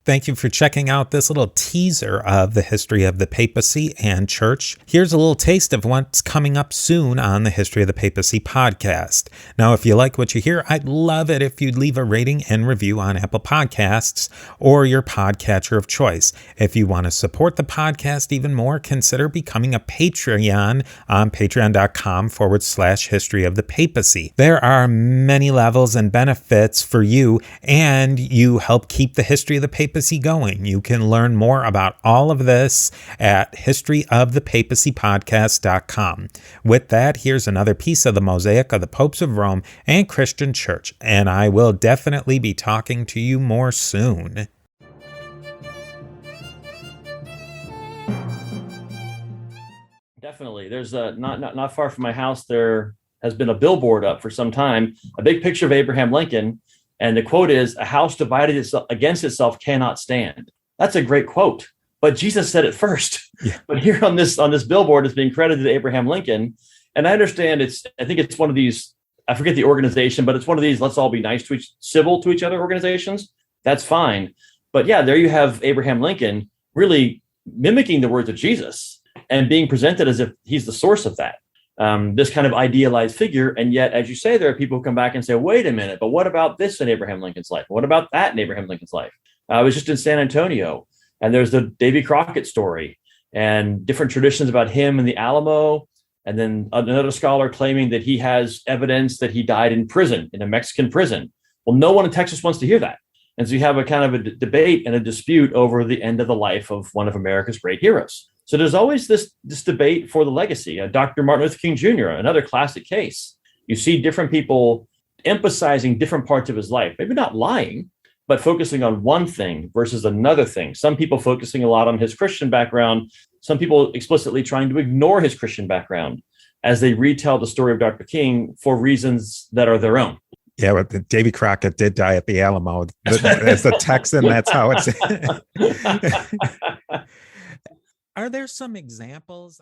Thank you for checking out this little teaser of the history of the papacy and church. Here's a little taste of what's coming up soon on the History of the Papacy podcast. Now, if you like what you hear, I'd love it if you'd leave a rating and review on Apple Podcasts or your podcatcher of choice. If you want to support the podcast even more, consider becoming a Patreon on patreon.com/history of the papacy. There are many levels and benefits for you, and you help keep the history of the papacy going. You can learn more about all of this at historyofthepapacypodcast.com. With that, here's another piece of the mosaic of the popes of Rome and Christian church, and I will definitely be talking to you more soon. Definitely. There's not far from my house, there has been a billboard up for some time, a big picture of Abraham Lincoln. And the quote is, "A house divided against itself cannot stand." That's a great quote, but Jesus said it first. Yeah. But here on this billboard, it's being credited to Abraham Lincoln. And I understand I think it's one of these, I forget the organization, but it's one of these, let's all be nice to civil to each other organizations. That's fine. But yeah, there you have Abraham Lincoln really mimicking the words of Jesus and being presented as if he's the source of that. This kind of idealized figure. And yet, as you say, there are people who come back and say, wait a minute, but what about this in Abraham Lincoln's life? What about that in Abraham Lincoln's life? I was just in San Antonio, and there's the Davy Crocket story and different traditions about him and the Alamo. And then another scholar claiming that he has evidence that he died in prison, in a Mexican prison. Well, no one in Texas wants to hear that. And so you have a kind of a debate and a dispute over the end of the life of one of America's great heroes. So there's always this debate for the legacy. Dr. Martin Luther King Jr., another classic case. You see different people emphasizing different parts of his life, maybe not lying, but focusing on one thing versus another thing. Some people focusing a lot on his Christian background, some people explicitly trying to ignore his Christian background as they retell the story of Dr. King for reasons that are their own. Yeah, but Davy Crocket did die at the Alamo. As the Texan, that's how it's... Are there some examples